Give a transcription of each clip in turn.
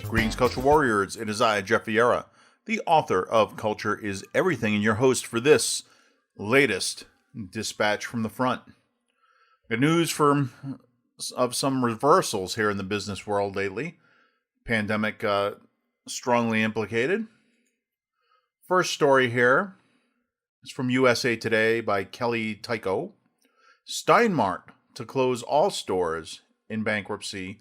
Greetings, Culture Warriors. It is I, Jeff Vieira, the author of Culture is Everything, and your host for this latest dispatch from the front. Good news of some reversals here in the business world lately. Pandemic strongly implicated. First story here is from USA Today by Kelly Tycho. Steinmart to close all stores in bankruptcy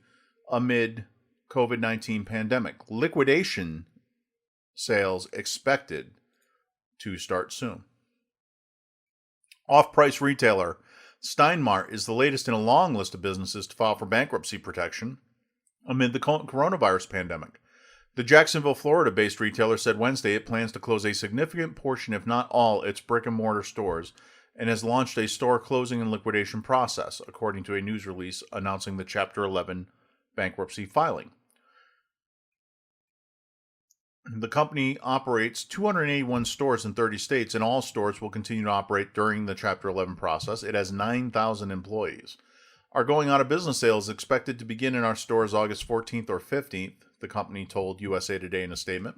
amid COVID-19 pandemic. Liquidation sales expected to start soon. Off-price retailer Steinmart is the latest in a long list of businesses to file for bankruptcy protection amid the coronavirus pandemic. The Jacksonville, Florida-based retailer said Wednesday it plans to close a significant portion, if not all, its brick-and-mortar stores and has launched a store closing and liquidation process, according to a news release announcing the Chapter 11 bankruptcy filing. The company operates 281 stores in 30 states, and all stores will continue to operate during the Chapter 11 process. It has 9,000 employees. Our going out of business sale is expected to begin in our stores August 14th or 15th, the company told USA Today in a statement.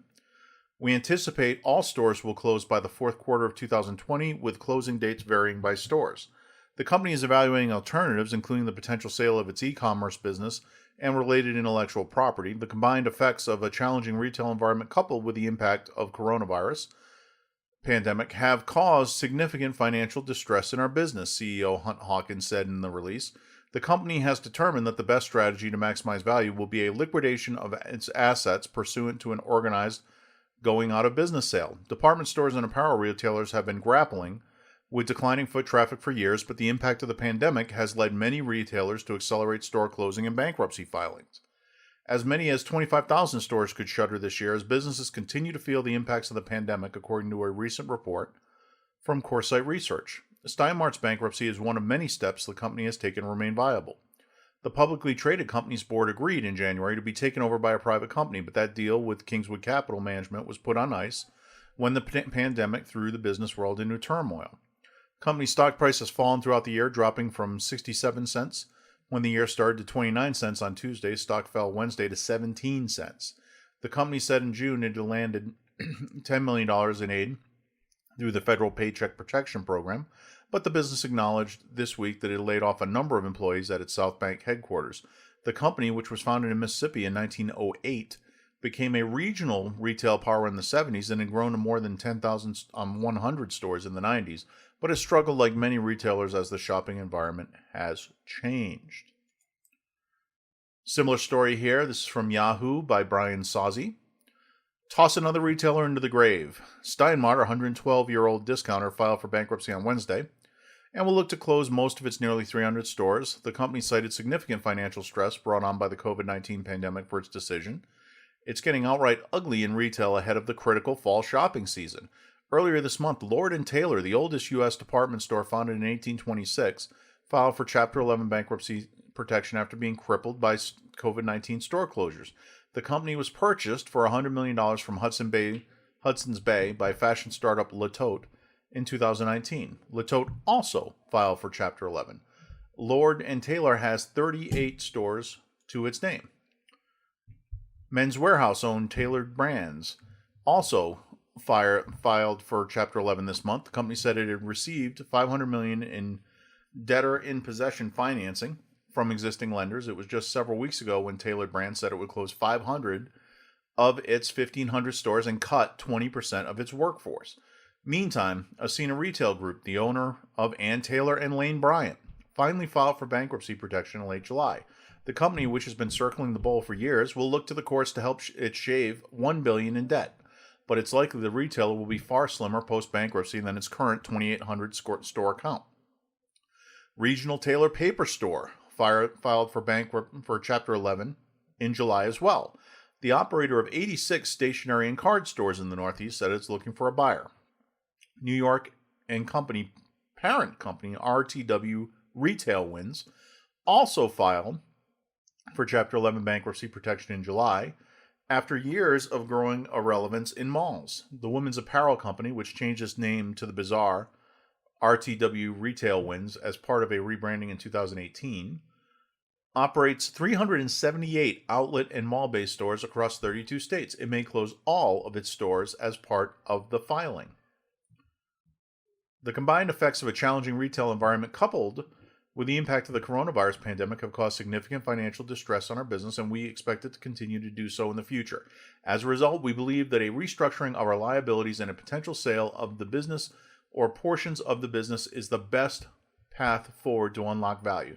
We anticipate all stores will close by the fourth quarter of 2020, with closing dates varying by stores. The company is evaluating alternatives, including the potential sale of its e-commerce business and related intellectual property. The combined effects of a challenging retail environment coupled with the impact of coronavirus pandemic have caused significant financial distress in our business, CEO Hunt Hawkins said in the release. The company has determined that the best strategy to maximize value will be a liquidation of its assets pursuant to an organized going out of business sale. Department stores and apparel retailers have been grappling with declining foot traffic for years, but the impact of the pandemic has led many retailers to accelerate store closing and bankruptcy filings. As many as 25,000 stores could shutter this year as businesses continue to feel the impacts of the pandemic, according to a recent report from Coresight Research. Steinmart's bankruptcy is one of many steps the company has taken to remain viable. The publicly traded company's board agreed in January to be taken over by a private company, but that deal with Kingswood Capital Management was put on ice when the pandemic threw the business world into turmoil. Company stock price has fallen throughout the year, dropping from 67 cents when the year started to 29 cents on Tuesday. Stock fell Wednesday to 17 cents. The company said in June it had landed $10 million in aid through the federal Paycheck Protection Program, but the business acknowledged this week that it laid off a number of employees at its South Bank headquarters. The company, which was founded in Mississippi in 1908, became a regional retail power in the 70s and had grown to more than 10,100 stores in the 90s, but has struggled like many retailers as the shopping environment has changed. Similar story here. This is from Yahoo by Brian Sawsey. Toss another retailer into the grave. Steinmart, a 112-year-old discounter, filed for bankruptcy on Wednesday and will look to close most of its nearly 300 stores. The company cited significant financial stress brought on by the COVID-19 pandemic for its decision. It's getting outright ugly in retail ahead of the critical fall shopping season. Earlier this month, Lord & Taylor, the oldest U.S. department store founded in 1826, filed for Chapter 11 bankruptcy protection after being crippled by COVID-19 store closures. The company was purchased for $100 million from Hudson's Bay by fashion startup Le Tote in 2019. Le Tote also filed for Chapter 11. Lord & Taylor has 38 stores to its name. Men's Warehouse owned Tailored Brands also filed for Chapter 11 this month. The company said it had received $500 million in debtor-in-possession financing from existing lenders. It was just several weeks ago when Tailored Brands said it would close 500 of its 1,500 stores and cut 20% of its workforce. Meantime, Ascena Retail Group, the owner of Ann Taylor and Lane Bryant, finally filed for bankruptcy protection in late July. The company, which has been circling the bowl for years, will look to the courts to help it shave $1 billion in debt. But it's likely the retailer will be far slimmer post-bankruptcy than its current 2,800 store count. Regional Taylor Paper Store filed for Chapter 11 in July as well. The operator of 86 stationery and card stores in the Northeast said it's looking for a buyer. New York and Company parent company RTW Retail Wins also filed for Chapter 11 bankruptcy protection in July after years of growing irrelevance in malls. The women's apparel company, which changed its name to The Bazaar RTW Retail Wins, as part of a rebranding in 2018, operates 378 outlet and mall-based stores across 32 states. It may close all of its stores as part of the filing. The combined effects of a challenging retail environment coupled with the impact of the coronavirus pandemic have caused significant financial distress on our business, and we expect it to continue to do so in the future. As a result, we believe that a restructuring of our liabilities and a potential sale of the business or portions of the business is the best path forward to unlock value.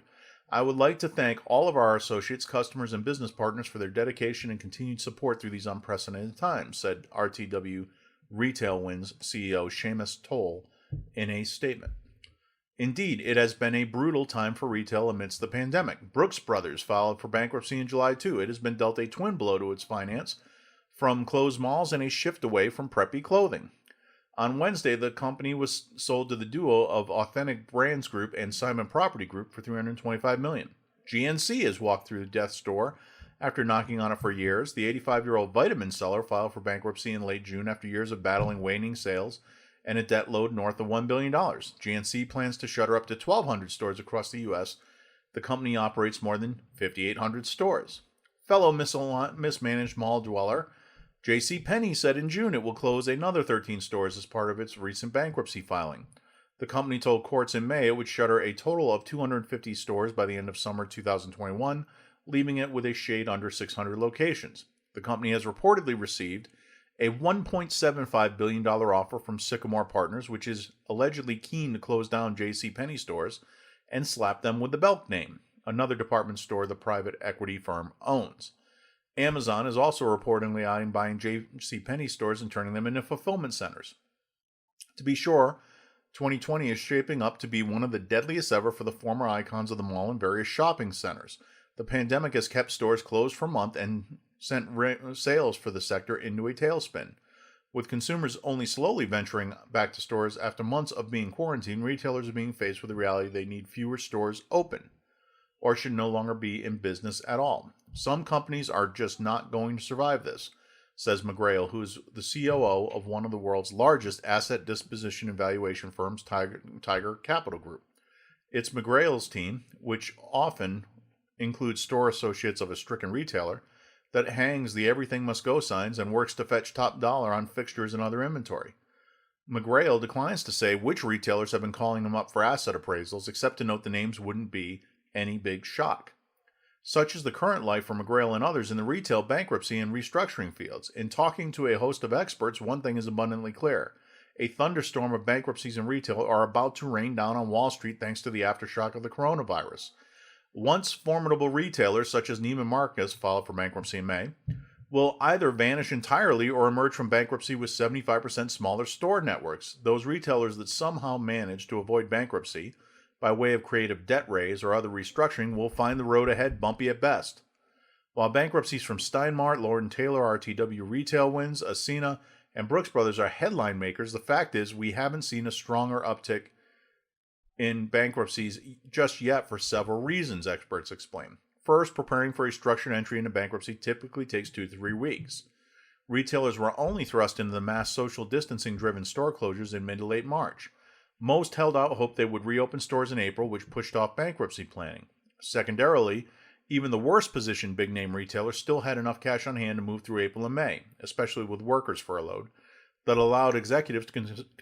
I would like to thank all of our associates, customers, and business partners for their dedication and continued support through these unprecedented times, said RTW Retail Wins CEO Seamus Toll in a statement. Indeed, it has been a brutal time for retail amidst the pandemic. Brooks Brothers filed for bankruptcy in July too. It has been dealt a twin blow to its finance from closed malls and a shift away from preppy clothing. On Wednesday, the company was sold to the duo of Authentic Brands Group and Simon Property Group for $325 million. GNC has walked through the death's door after knocking on it for years. The 85-year-old vitamin seller filed for bankruptcy in late June after years of battling waning sales and a debt load north of $1 billion. GNC plans to shutter up to 1,200 stores across the U.S. The company operates more than 5,800 stores. Fellow mismanaged mall dweller JCPenney said in June it will close another 13 stores as part of its recent bankruptcy filing. The company told courts in May it would shutter a total of 250 stores by the end of summer 2021, leaving it with a shade under 600 locations. The company has reportedly received a $1.75 billion offer from Sycamore Partners, which is allegedly keen to close down JCPenney stores and slap them with the Belk name, another department store the private equity firm owns. Amazon is also reportedly eyeing buying JCPenney stores and turning them into fulfillment centers. To be sure, 2020 is shaping up to be one of the deadliest ever for the former icons of the mall and various shopping centers. The pandemic has kept stores closed for a month and sent sales for the sector into a tailspin. With consumers only slowly venturing back to stores after months of being quarantined, retailers are being faced with the reality they need fewer stores open, or should no longer be in business at all. Some companies are just not going to survive this, says McGrail, who is the COO of one of the world's largest asset disposition and valuation firms, Tiger Capital Group. It's McGrail's team, which often includes store associates of a stricken retailer, that hangs the everything must go signs and works to fetch top dollar on fixtures and other inventory. McGrail declines to say which retailers have been calling them up for asset appraisals, except to note the names wouldn't be any big shock. Such is the current life for McGrail and others in the retail bankruptcy and restructuring fields. In talking to a host of experts, one thing is abundantly clear. A thunderstorm of bankruptcies in retail are about to rain down on Wall Street thanks to the aftershock of the coronavirus. Once formidable retailers such as Neiman Marcus filed for bankruptcy in May will either vanish entirely or emerge from bankruptcy with 75% smaller store networks. Those retailers that somehow manage to avoid bankruptcy by way of creative debt raise or other restructuring will find the road ahead bumpy at best. While bankruptcies from Steinmart, Lord & Taylor, RTW Retail Wins, Ascena, and Brooks Brothers are headline makers, the fact is we haven't seen a stronger uptick in bankruptcies just yet for several reasons, experts explain. First, preparing for a structured entry into bankruptcy typically takes 2 to 3 weeks. Retailers were only thrust into the mass social distancing-driven store closures in mid to late March. Most held out hope they would reopen stores in April, which pushed off bankruptcy planning. Secondarily, even the worst-positioned big-name retailers still had enough cash on hand to move through April and May, especially with workers furloughed, that allowed executives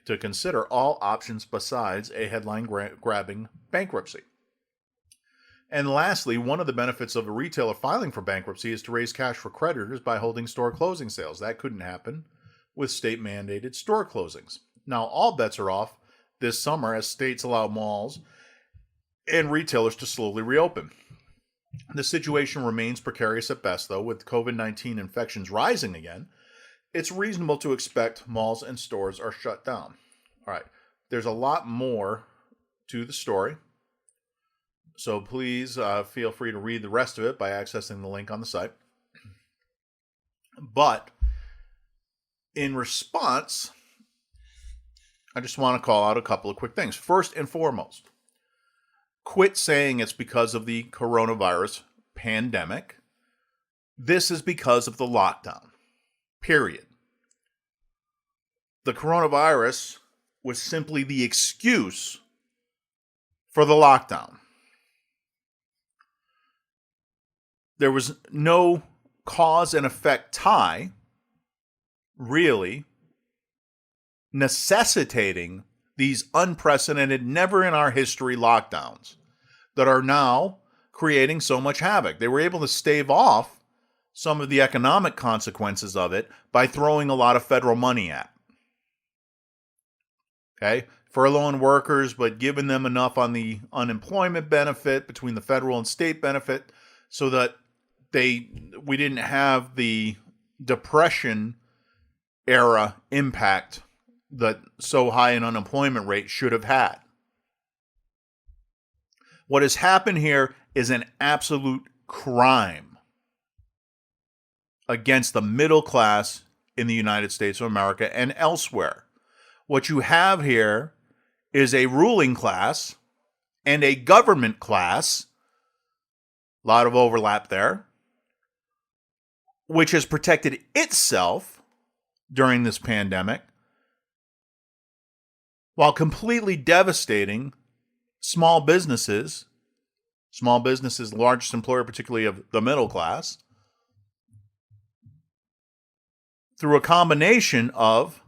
to consider all options besides a headline-grabbing bankruptcy. And lastly, one of the benefits of a retailer filing for bankruptcy is to raise cash for creditors by holding store closing sales. That couldn't happen with state-mandated store closings. Now, all bets are off this summer as states allow malls and retailers to slowly reopen. The situation remains precarious at best, though, with COVID-19 infections rising again. It's reasonable to expect malls and stores are shut down. All right, there's a lot more to the story, so please feel free to read the rest of it by accessing the link on the site. But in response, I just want to call out a couple of quick things. First and foremost, quit saying it's because of the coronavirus pandemic. This is because of the lockdown. Period. The coronavirus was simply the excuse for the lockdown. There was no cause and effect tie, really, necessitating these unprecedented, never in our history lockdowns that are now creating so much havoc. They were able to stave off some of the economic consequences of it by throwing a lot of federal money at it. Okay? Furloughing workers, but giving them enough on the unemployment benefit between the federal and state benefit so that we didn't have the Depression era impact that so high an unemployment rate should have had. What has happened here is an absolute crime against the middle class in the United States of America and elsewhere. What you have here is a ruling class and a government class, a lot of overlap there, which has protected itself during this pandemic while completely devastating small businesses, the largest employer, particularly of the middle class, through a combination of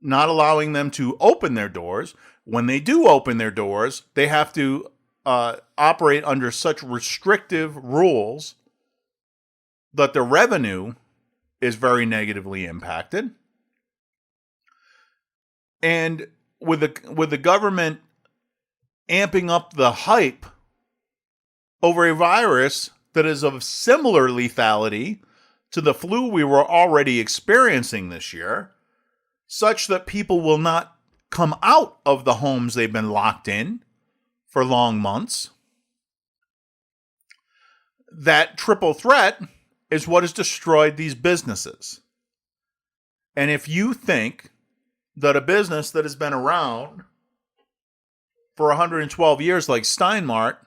not allowing them to open their doors. When they do open their doors, they have to operate under such restrictive rules that the revenue is very negatively impacted. And with the government amping up the hype over a virus that is of similar lethality to the flu we were already experiencing this year, such that people will not come out of the homes they've been locked in for long months. That triple threat is what has destroyed these businesses. And if you think that a business that has been around for 112 years like Steinmart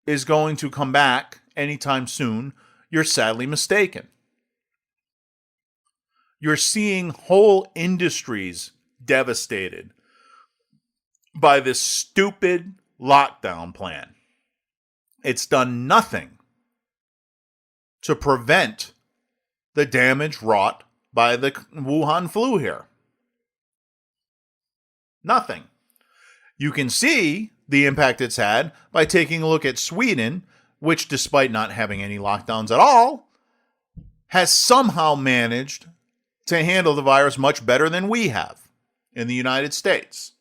is going to come back anytime soon, you're sadly mistaken. You're seeing whole industries devastated by this stupid lockdown plan. It's done nothing to prevent the damage wrought by the Wuhan flu here. Nothing. You can see the impact it's had by taking a look at Sweden, which, despite not having any lockdowns at all, has somehow managed to handle the virus much better than we have in the United States.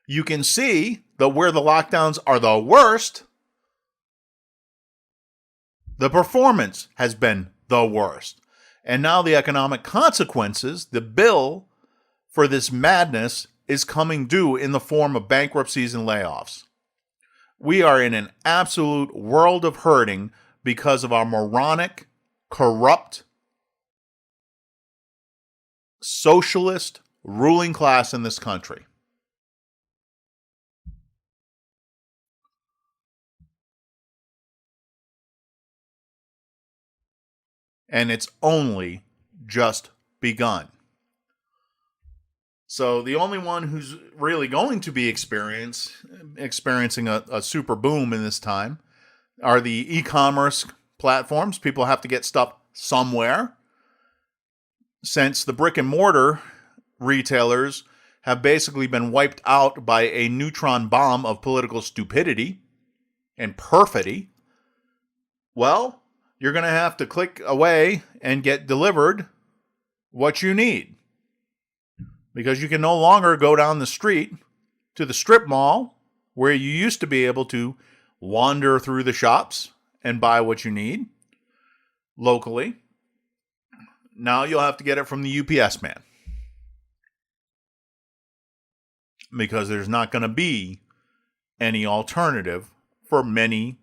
You can see that where the lockdowns are the worst, the performance has been the worst. And now the economic consequences, the bill for this madness, is coming due in the form of bankruptcies and layoffs. We are in an absolute world of hurting because of our moronic, corrupt, socialist ruling class in this country. And it's only just begun. So the only one who's really going to be experiencing a super boom in this time are the e-commerce platforms. People have to get stuff somewhere, since the brick and mortar retailers have basically been wiped out by a neutron bomb of political stupidity and perfidy. Well, you're going to have to click away and get delivered what you need, because you can no longer go down the street to the strip mall where you used to be able to wander through the shops and buy what you need locally. Now you'll have to get it from the UPS man, because there's not going to be any alternative for many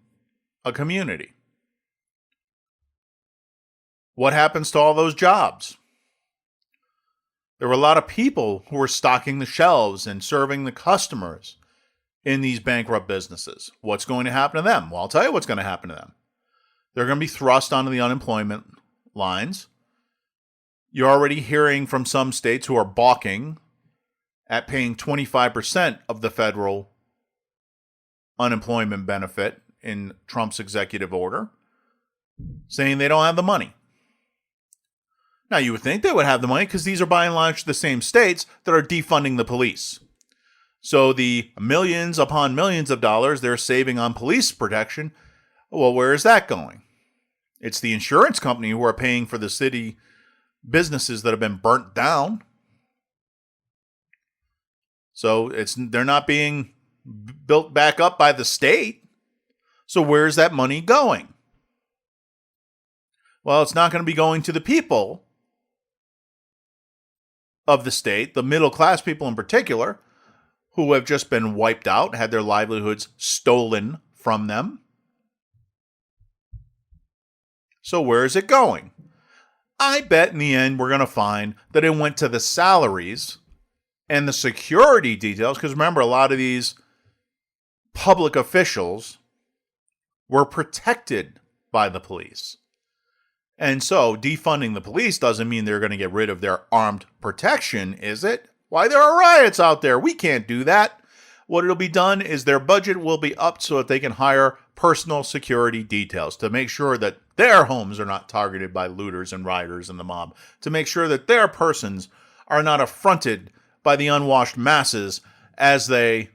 a community. What happens to all those jobs? There were a lot of people who were stocking the shelves and serving the customers in these bankrupt businesses. What's going to happen to them? Well, I'll tell you what's going to happen to them. They're going to be thrust onto the unemployment lines. You're already hearing from some states who are balking at paying 25% of the federal unemployment benefit in Trump's executive order, saying they don't have the money. Now, you would think they would have the money because these are by and large the same states that are defunding the police. So the millions upon millions of dollars they're saving on police protection, well, where is that going? It's the insurance company who are paying for the city businesses that have been burnt down. So they're not being built back up by the state. So where's that money going? Well, it's not going to be going to the people of the state, the middle class people in particular, who have just been wiped out, had their livelihoods stolen from them. So where is it going? I bet in the end we're going to find that it went to the salaries and the security details, because remember, a lot of these public officials were protected by the police. And so defunding the police doesn't mean they're going to get rid of their armed protection, is it? Why, there are riots out there. We can't do that. What it'll be done is their budget will be upped so that they can hire personal security details to make sure that their homes are not targeted by looters and rioters and the mob, to make sure that their persons are not affronted by the unwashed masses as they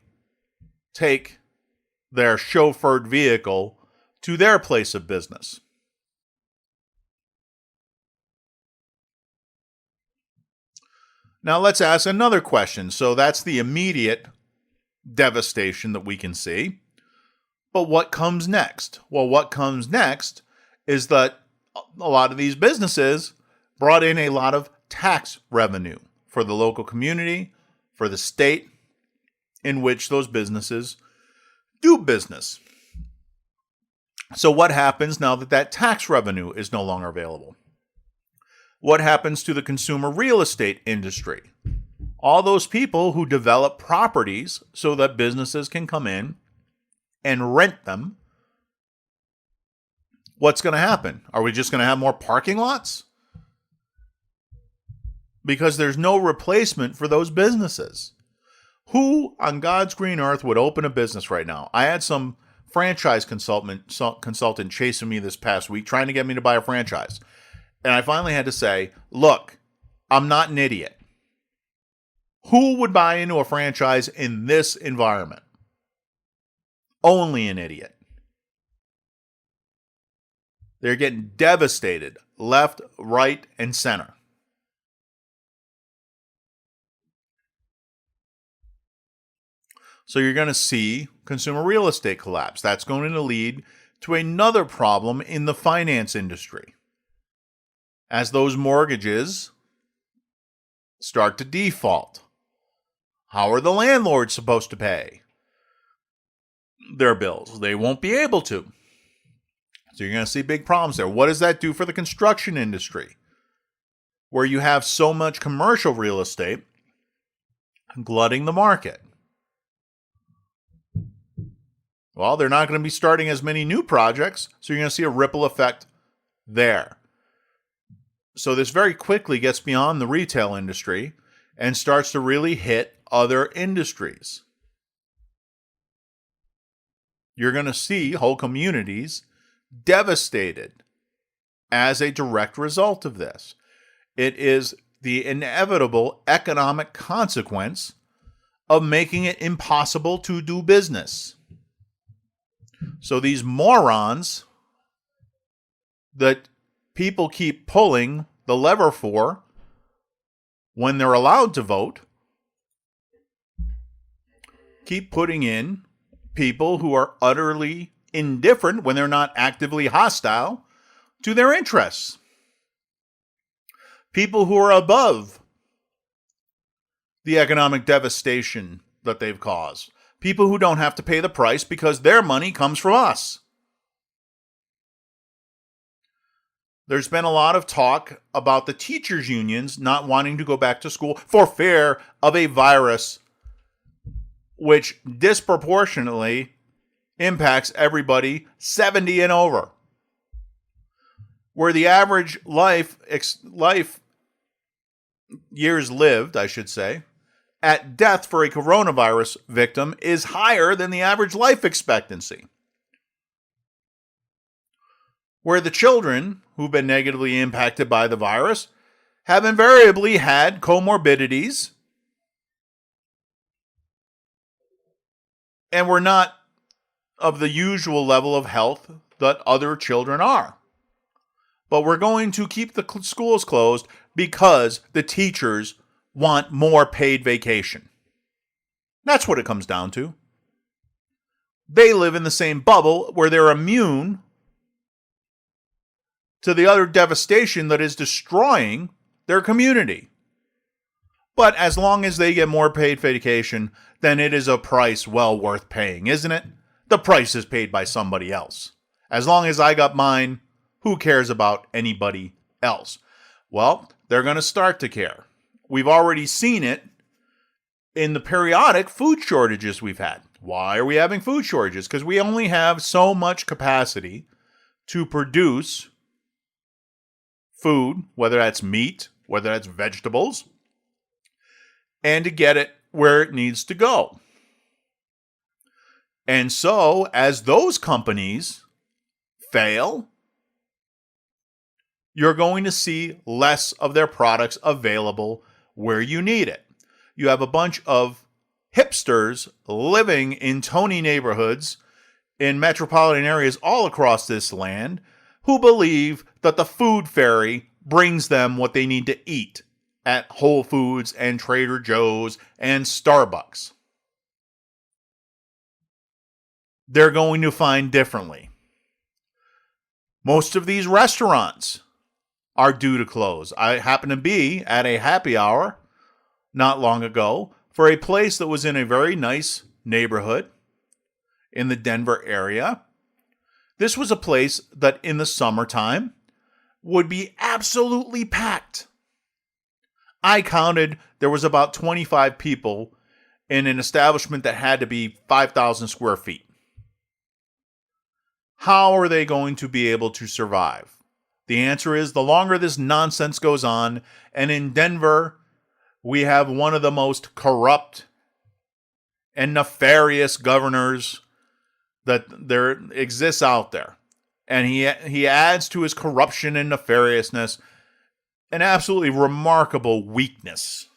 take their chauffeured vehicle to their place of business. Now let's ask another question. So that's the immediate devastation that we can see. But what comes next? Well, what comes next is that a lot of these businesses brought in a lot of tax revenue for the local community, for the state in which those businesses do business. So what happens now that that tax revenue is no longer available? What happens to the consumer real estate industry? All those people who develop properties so that businesses can come in and rent them. What's going to happen? Are we just going to have more parking lots? Because there's no replacement for those businesses. Who on God's green earth would open a business right now? I had some franchise consultant chasing me this past week trying to get me to buy a franchise. And I finally had to say, look, I'm not an idiot. Who would buy into a franchise in this environment? Only an idiot. They're getting devastated left, right, and center. So you're going to see consumer real estate collapse. That's going to lead to another problem in the finance industry. As those mortgages start to default, how are the landlords supposed to pay their bills? They won't be able to. So you're going to see big problems there. What does that do for the construction industry? Where you have so much commercial real estate glutting the market. Well, they're not going to be starting as many new projects, so you're going to see a ripple effect there. So this very quickly gets beyond the retail industry and starts to really hit other industries. You're going to see whole communities devastated as a direct result of this. It is the inevitable economic consequence of making it impossible to do business. So these morons that people keep pulling the lever for when they're allowed to vote keep putting in people who are utterly indifferent when they're not actively hostile to their interests. People who are above the economic devastation that they've caused. People who don't have to pay the price because their money comes from us. There's been a lot of talk about the teachers' unions not wanting to go back to school for fear of a virus which disproportionately impacts everybody 70 and over. Where the average life years lived, I should say, at death for a coronavirus victim is higher than the average life expectancy. Where the children who've been negatively impacted by the virus have invariably had comorbidities and were not of the usual level of health that other children are. But we're going to keep the schools closed because the teachers want more paid vacation. That's what it comes down to. They live in the same bubble where they're immune to the other devastation that is destroying their community. But as long as they get more paid vacation, then it is a price well worth paying, isn't it? The price is paid by somebody else. As long as I got mine, who cares about anybody else? Well, they're going to start to care. We've already seen it in the periodic food shortages we've had. Why are we having food shortages? Because we only have so much capacity to produce food, whether that's meat, whether that's vegetables, and to get it where it needs to go. And so, as those companies fail, you're going to see less of their products available where you need it. You have a bunch of hipsters living in Tony neighborhoods in metropolitan areas all across this land who believe that the food fairy brings them what they need to eat at Whole Foods and Trader Joe's and Starbucks. They're going to find differently. Most of these restaurants are due to close. I happened to be at a happy hour not long ago for a place that was in a very nice neighborhood in the Denver area. This was a place that in the summertime would be absolutely packed. I counted there was about 25 people in an establishment that had to be 5,000 square feet. How are they going to be able to survive? The answer is the longer this nonsense goes on, and in Denver, we have one of the most corrupt and nefarious governors that there exists out there. And he adds to his corruption and nefariousness an absolutely remarkable weakness,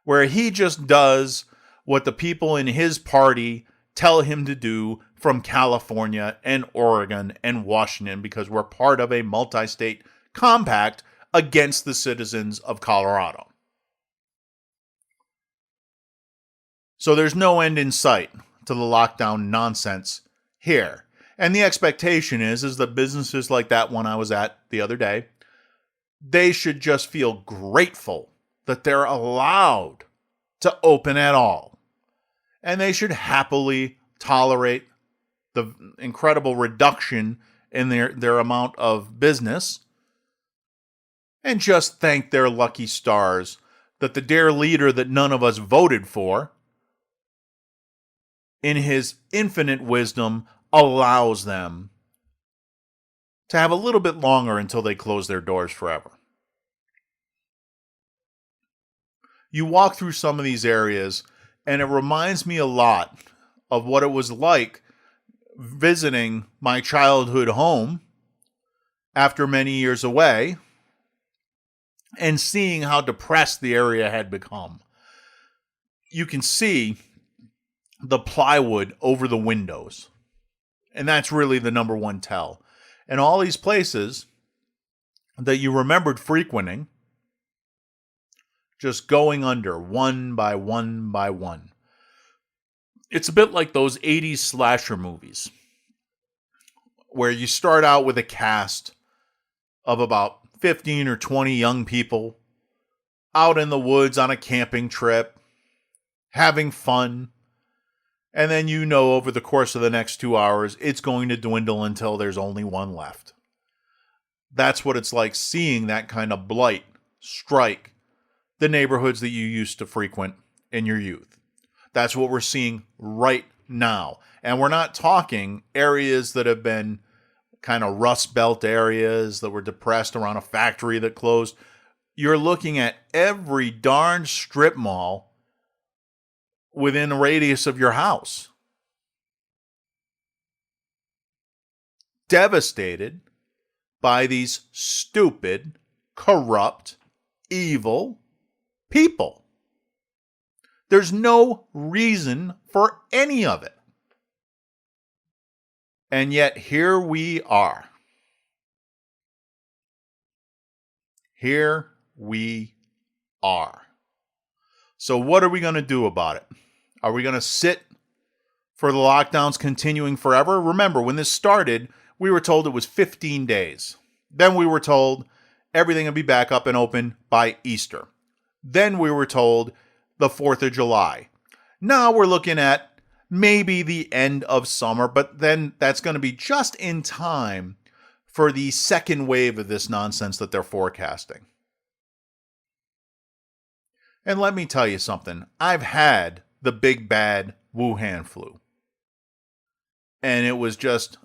where he just does what the people in his party tell him to do from California and Oregon and Washington, because we're part of a multi-state compact against the citizens of Colorado. So there's no end in sight to the lockdown nonsense here. And the expectation is that businesses like that one I was at the other day, they should just feel grateful that they're allowed to open at all. And they should happily tolerate the incredible reduction in their amount of business and just thank their lucky stars that the dear leader that none of us voted for, in his infinite wisdom, allows them to have a little bit longer until they close their doors forever. You walk through some of these areas, and it reminds me a lot of what it was like visiting my childhood home after many years away and seeing how depressed the area had become. You can see the plywood over the windows, and that's really the number one tell. And all these places that you remembered frequenting, just going under one by one by one. It's a bit like those 80s slasher movies where you start out with a cast of about 15 or 20 young people out in the woods on a camping trip, having fun. And then you know over the course of the next 2 hours, it's going to dwindle until there's only one left. That's what it's like seeing that kind of blight strike the neighborhoods that you used to frequent in your youth. That's what we're seeing right now. And we're not talking areas that have been kind of Rust Belt areas that were depressed around a factory that closed. you're looking at every darn strip mall within a radius of your house. Devastated by these stupid, corrupt, evil people. There's no reason for any of it. And yet here we are. Here we are. So what are we going to do about it? Are we going to sit for the lockdowns continuing forever? Remember, when this started, we were told it was 15 days. Then we were told everything would be back up and open by Easter. Then we were told the 4th of July. Now we're looking at maybe the end of summer, but then that's going to be just in time for the second wave of this nonsense that they're forecasting. And let me tell you something. I've had the big bad Wuhan flu. And it was just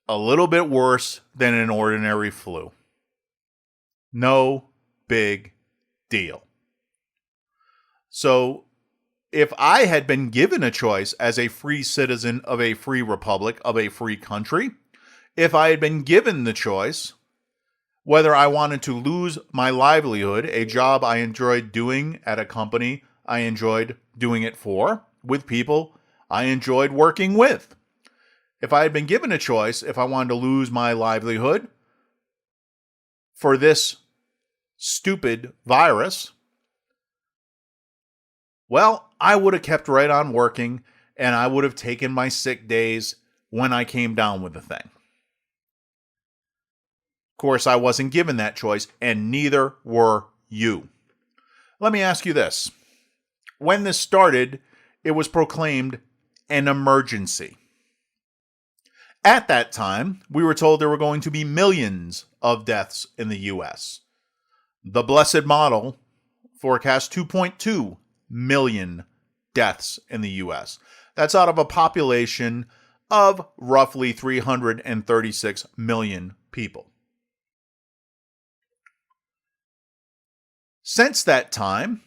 a little bit worse than an ordinary flu. No big deal. So, if I had been given a choice as a free citizen of a free republic, of a free country, if I had been given the choice whether I wanted to lose my livelihood, a job I enjoyed doing at a company I enjoyed doing it for, with people I enjoyed working with. If I had been given a choice, if I wanted to lose my livelihood for this stupid virus, well, I would have kept right on working and I would have taken my sick days when I came down with the thing. Of course, I wasn't given that choice, and neither were you. Let me ask you this. When this started, it was proclaimed an emergency. At that time, we were told there were going to be millions of deaths in the U.S. The blessed model forecast 2.2 million deaths in the U.S. That's out of a population of roughly 336 million people. Since that time,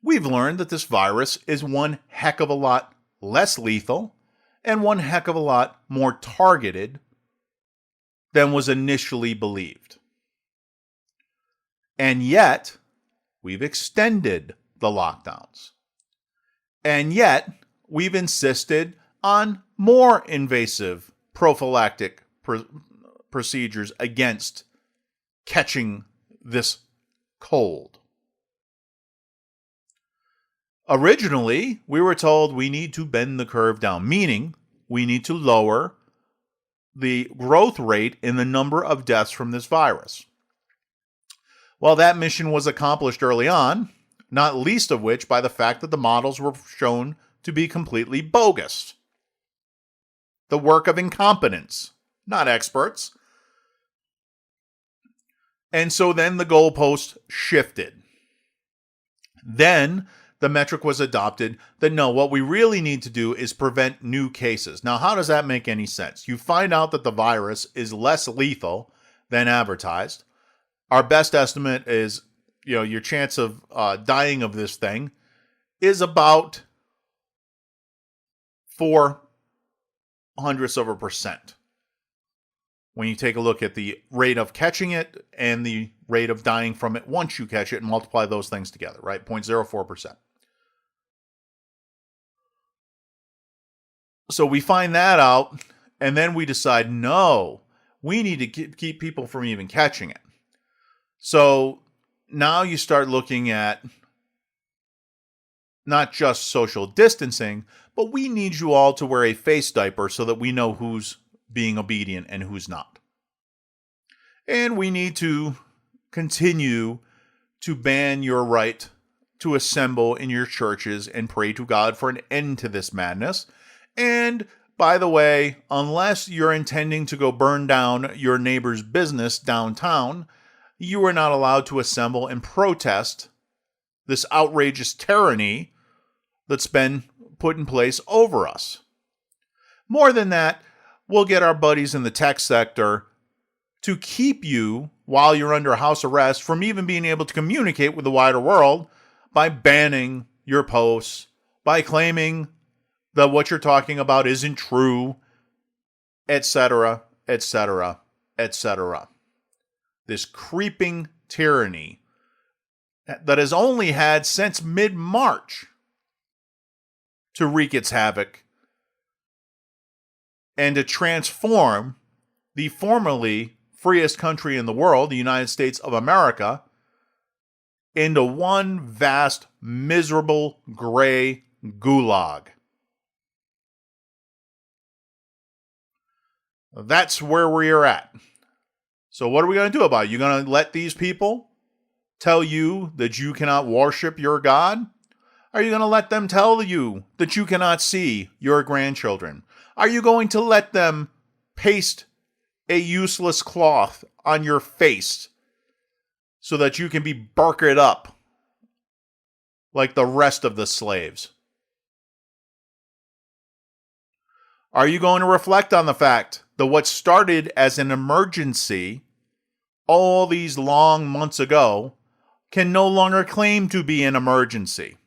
we've learned that this virus is one heck of a lot less lethal and one heck of a lot more targeted than was initially believed. And yet, we've extended the lockdowns. And yet, we've insisted on more invasive prophylactic procedures against catching this cold. Originally, we were told we need to bend the curve down, meaning we need to lower the growth rate in the number of deaths from this virus. Well, that mission was accomplished early on, not least of which by the fact that the models were shown to be completely bogus. The work of incompetents, not experts. And so then the goalpost shifted. Then the metric was adopted that no, what we really need to do is prevent new cases. Now, how does that make any sense? You find out that the virus is less lethal than advertised. Our best estimate is, your chance of dying of this thing is about 0.04%. When you take a look at the rate of catching it and the rate of dying from it once you catch it and multiply those things together, right? 0.04%. So we find that out, and then we decide, no, we need to keep people from even catching it. So now you start looking at not just social distancing, but we need you all to wear a face diaper so that we know who's being obedient and who's not. And we need to continue to ban your right to assemble in your churches and pray to God for an end to this madness. And by the way, unless you're intending to go burn down your neighbor's business downtown, you are not allowed to assemble and protest this outrageous tyranny that's been put in place over us. More than that, we'll get our buddies in the tech sector to keep you, while you're under house arrest, from even being able to communicate with the wider world by banning your posts, by claiming that what you're talking about isn't true, etc., etc., etc. This creeping tyranny that has only had since mid-March to wreak its havoc and to transform the formerly freest country in the world, the United States of America, into one vast, miserable, gray gulag. That's where we are at. So what are we going to do about it? You're going to let these people tell you that you cannot worship your God? Are you going to let them tell you that you cannot see your grandchildren? Are you going to let them paste a useless cloth on your face so that you can be burkered up like the rest of the slaves? Are you going to reflect on the fact that what started as an emergency all these long months ago can no longer claim to be an emergency?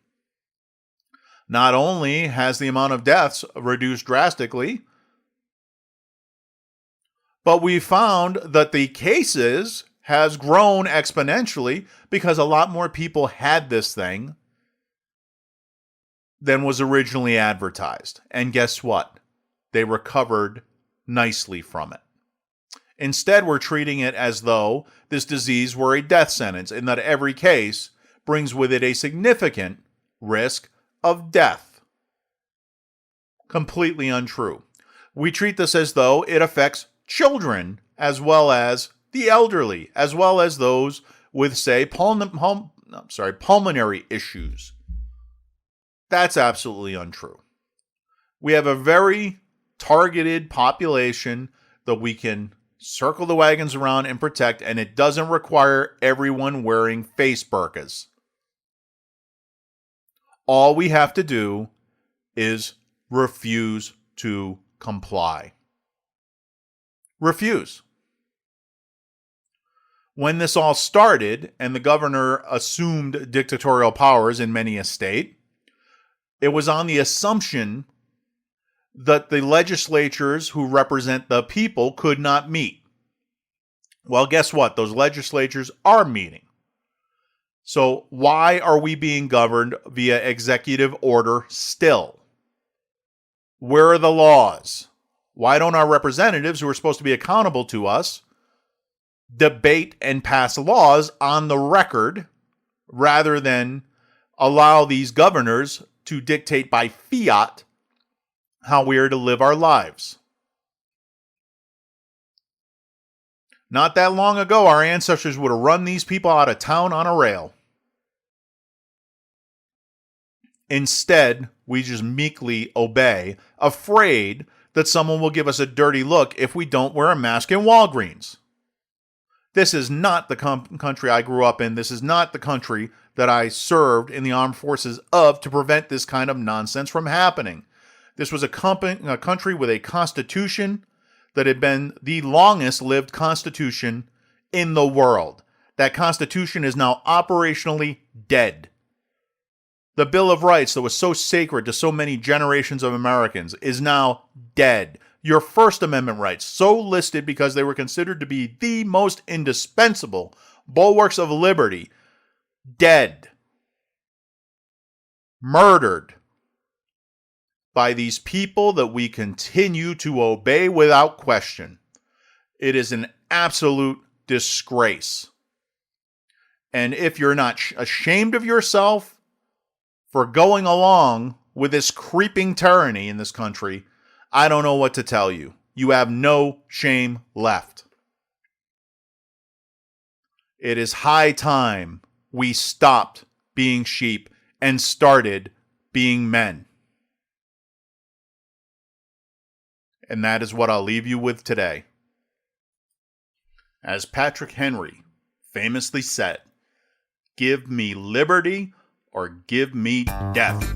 Not only has the amount of deaths reduced drastically, but we found that the cases has grown exponentially because a lot more people had this thing than was originally advertised. And guess what? They recovered nicely from it. Instead, we're treating it as though this disease were a death sentence, and that every case brings with it a significant risk of death. Completely untrue. We treat this as though it affects children as well as the elderly, as well as those with, say, pulmonary issues. That's absolutely untrue. We have a very targeted population that we can circle the wagons around and protect, and it doesn't require everyone wearing face burqas. All we have to do is refuse to comply. Refuse. When this all started and the governor assumed dictatorial powers in many a state, it was on the assumption that the legislatures who represent the people could not meet. Well, guess what? Those legislatures are meeting. So why are we being governed via executive order still? Where are the laws? Why don't our representatives, who are supposed to be accountable to us, debate and pass laws on the record rather than allow these governors to dictate by fiat how we are to live our lives? Not that long ago, our ancestors would have run these people out of town on a rail. Instead, we just meekly obey, afraid that someone will give us a dirty look if we don't wear a mask in Walgreens. This is not the country I grew up in. This is not the country that I served in the armed forces of to prevent this kind of nonsense from happening. This was a country with a constitution that had been the longest lived constitution in the world. That constitution is now operationally dead. The Bill of Rights that was so sacred to so many generations of Americans is now dead. Your First Amendment rights, so listed because they were considered to be the most indispensable bulwarks of liberty, dead. Murdered by these people that we continue to obey without question. It is an absolute disgrace. And if you're not ashamed of yourself for going along with this creeping tyranny in this country, I don't know what to tell you. You have no shame left. It is high time we stopped being sheep and started being men. And that is what I'll leave you with today. As Patrick Henry famously said, "Give me liberty or give me death."